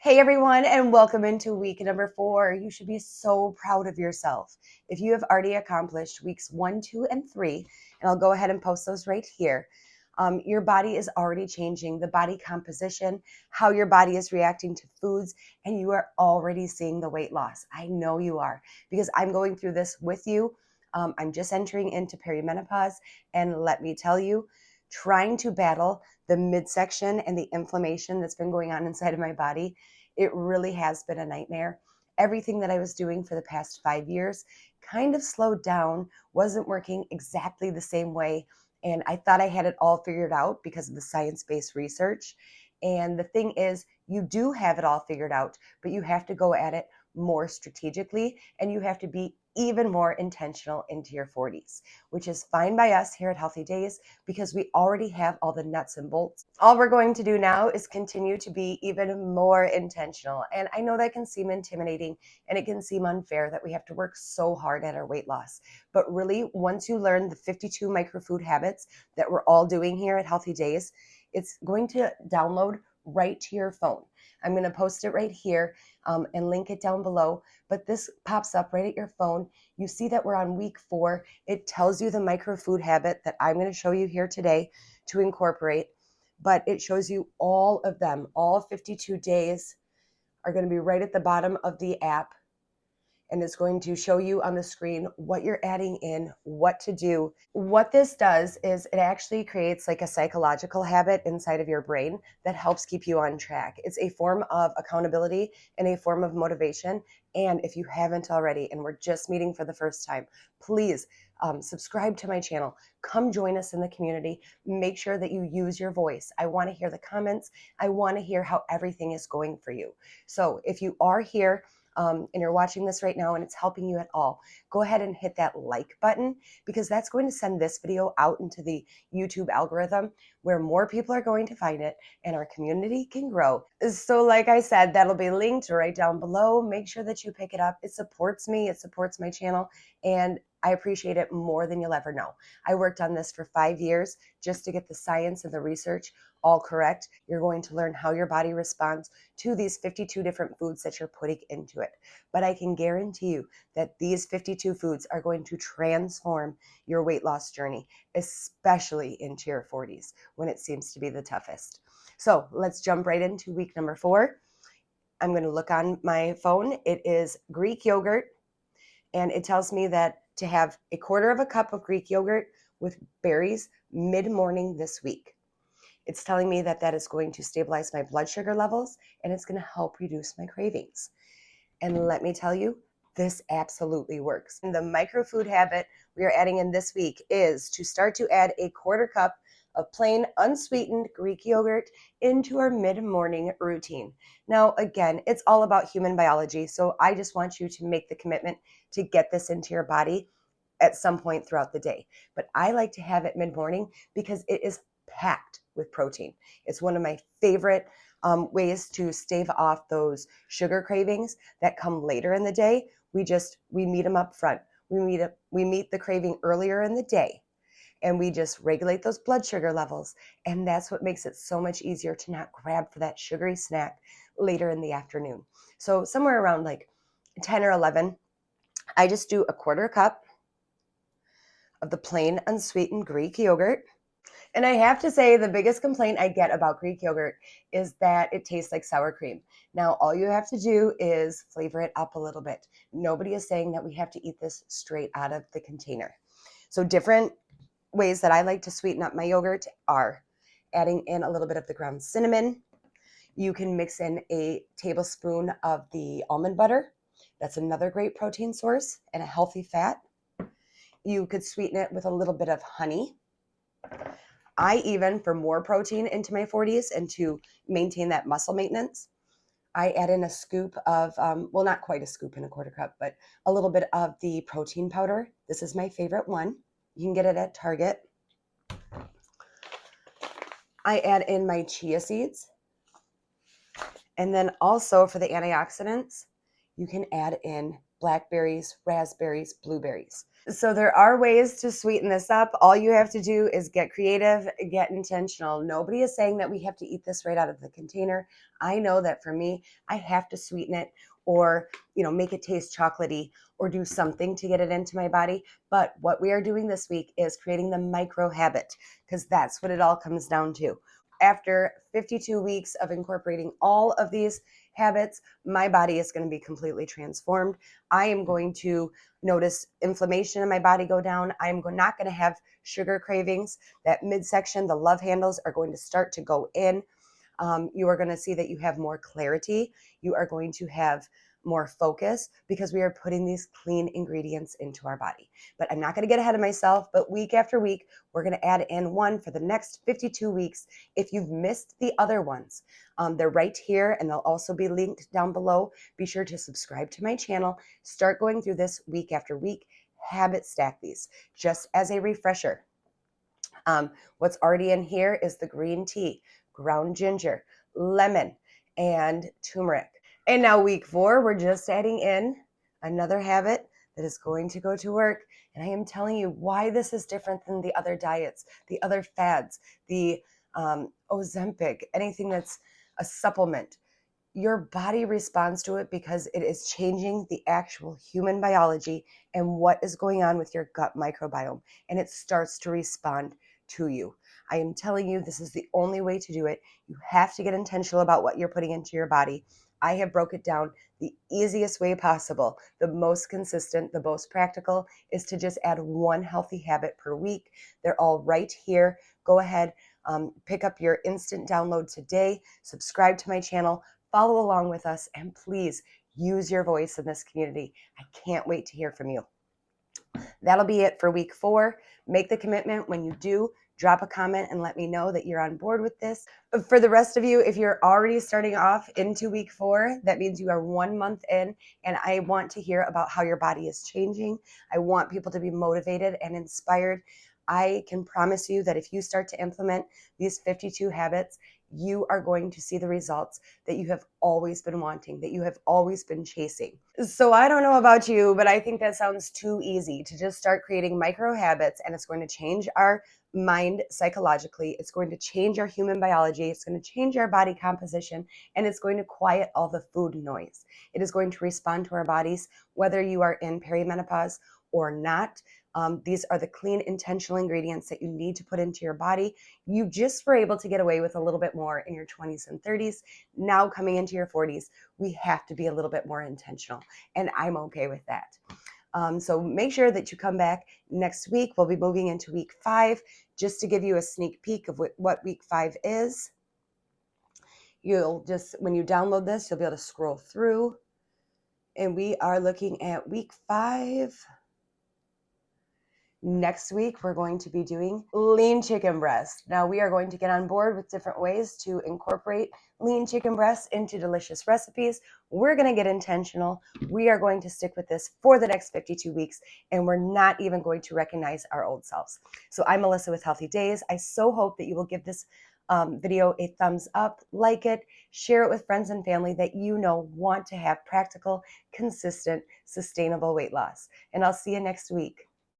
Hey everyone, and welcome into week number 4. You should be so proud of yourself. If you have already accomplished weeks 1, 2, and 3, and I'll go ahead and post those right here, your body is already changing, the body composition, how your body is reacting to foods, and you are already seeing the weight loss. I know you are, because I'm going through this with you. I'm just entering into perimenopause, and let me tell you, trying to battle the midsection and the inflammation that's been going on inside of my body, it really has been a nightmare. Everything that I was doing for the past 5 years kind of slowed down, wasn't working exactly the same way. And I thought I had it all figured out because of the science-based research. And the thing is, you do have it all figured out, but you have to go at it more strategically, and you have to be even more intentional into your 40s, which is fine by us here at Healthy Days because we already have all the nuts and bolts. All we're going to do now is continue to be even more intentional. And I know that can seem intimidating and it can seem unfair that we have to work so hard at our weight loss. But really, once you learn the 52 microfood habits that we're all doing here at Healthy Days, it's going to download right to your phone. I'm going to post it right here and link it down below. But this pops up right at your phone. You see that we're on week 4. It tells you the microfood habit that I'm going to show you here today to incorporate. But it shows you all of them. All 52 days are going to be right at the bottom of the app. And it's going to show you on the screen what you're adding in, what to do. What this does is it actually creates like a psychological habit inside of your brain that helps keep you on track. It's a form of accountability and a form of motivation. And if you haven't already, and we're just meeting for the first time, please subscribe to my channel. Come join us in the community. Make sure that you use your voice. I want to hear the comments. I want to hear how everything is going for you. So if you are here, and you're watching this right now and it's helping you at all, go ahead and hit that like button because that's going to send this video out into the YouTube algorithm where more people are going to find it and our community can grow. So like I said, that'll be linked right down below. Make sure that you pick it up. It supports me. It supports my channel. And I appreciate it more than you'll ever know. I worked on this for 5 years just to get the science and the research all correct. You're going to learn how your body responds to these 52 different foods that you're putting into it. But I can guarantee you that these 52 foods are going to transform your weight loss journey, especially into your 40s when it seems to be the toughest. So let's jump right into week number 4. I'm going to look on my phone. It is Greek yogurt, and it tells me that to have a quarter of a cup of Greek yogurt with berries mid-morning this week. It's telling me that that is going to stabilize my blood sugar levels and it's going to help reduce my cravings. And let me tell you, this absolutely works. And the microfood habit we are adding in this week is to start to add a quarter cup of plain unsweetened Greek yogurt into our mid-morning routine. Now, again, it's all about human biology, so I just want you to make the commitment to get this into your body at some point throughout the day. But I like to have it mid-morning because it is packed with protein. It's one of my favorite ways to stave off those sugar cravings that come later in the day. We meet them up front. We meet the craving earlier in the day, and we just regulate those blood sugar levels. And that's what makes it so much easier to not grab for that sugary snack later in the afternoon. So somewhere around like 10 or 11, I just do a quarter cup of the plain unsweetened Greek yogurt. And I have to say, the biggest complaint I get about Greek yogurt is that it tastes like sour cream. Now, all you have to do is flavor it up a little bit. Nobody is saying that we have to eat this straight out of the container. So different ways that I like to sweeten up my yogurt are adding in a little bit of the ground cinnamon. You can mix in a tablespoon of the almond butter. That's another great protein source and a healthy fat. You could sweeten it with a little bit of honey. I even, for more protein into my 40s and to maintain that muscle maintenance, I add in a scoop of, well, not quite a scoop in a quarter cup, but a little bit of the protein powder. This is my favorite one. You can get it at Target. I add in my chia seeds. And then also for the antioxidants, you can add in blackberries, raspberries, blueberries. So there are ways to sweeten this up. All you have to do is get creative, get intentional. Nobody is saying that we have to eat this right out of the container. I know that for me, I have to sweeten it or, make it taste chocolatey or do something to get it into my body. But what we are doing this week is creating the micro habit, because that's what it all comes down to. After 52 weeks of incorporating all of these habits, my body is going to be completely transformed. I am going to notice inflammation in my body go down. I'm not going to have sugar cravings. That midsection, the love handles are going to start to go in. You are going to see that you have more clarity. You are going to have more focus because we are putting these clean ingredients into our body. But I'm not going to get ahead of myself, but week after week, we're going to add in one for the next 52 weeks. If you've missed the other ones, they're right here and they'll also be linked down below. Be sure to subscribe to my channel. Start going through this week after week. Habit stack these just as a refresher. What's already in here is the green tea, ground ginger, lemon, and turmeric. And now week 4, we're just adding in another habit that is going to go to work. And I am telling you why this is different than the other diets, the other fads, the Ozempic, anything that's a supplement. Your body responds to it because it is changing the actual human biology and what is going on with your gut microbiome, and it starts to respond to you. I am telling you, this is the only way to do it. You have to get intentional about what you're putting into your body. I have broke it down the easiest way possible. The most consistent, the most practical is to just add one healthy habit per week. They're all right here. Go ahead, pick up your instant download today, subscribe to my channel, follow along with us, and please use your voice in this community. I can't wait to hear from you. That'll be it for week 4. Make the commitment. When you do, drop a comment and let me know that you're on board with this. For the rest of you, if you're already starting off into week 4, that means you are 1 month in, and I want to hear about how your body is changing. I want people to be motivated and inspired. I can promise you that if you start to implement these 52 habits, you are going to see the results that you have always been wanting, that you have always been chasing. So I don't know about you, but I think that sounds too easy to just start creating micro habits, and it's going to change our mind psychologically. It's going to change our human biology. It's going to change our body composition, and it's going to quiet all the food noise. It is going to respond to our bodies, whether you are in perimenopause or not. These are the clean, intentional ingredients that you need to put into your body. You just were able to get away with a little bit more in your 20s and 30s. Now coming into your 40s, we have to be a little bit more intentional, and I'm okay with that. So make sure that you come back next week. We'll be moving into week 5. Just to give you a sneak peek of what week 5 is, you'll just, when you download this, you'll be able to scroll through, and we are looking at week 5. Next week, we're going to be doing lean chicken breast. Now, we are going to get on board with different ways to incorporate lean chicken breast into delicious recipes. We're going to get intentional. We are going to stick with this for the next 52 weeks, and we're not even going to recognize our old selves. So I'm Melissa with Healthy Days. I so hope that you will give this video a thumbs up, like it, share it with friends and family that you know want to have practical, consistent, sustainable weight loss. And I'll see you next week.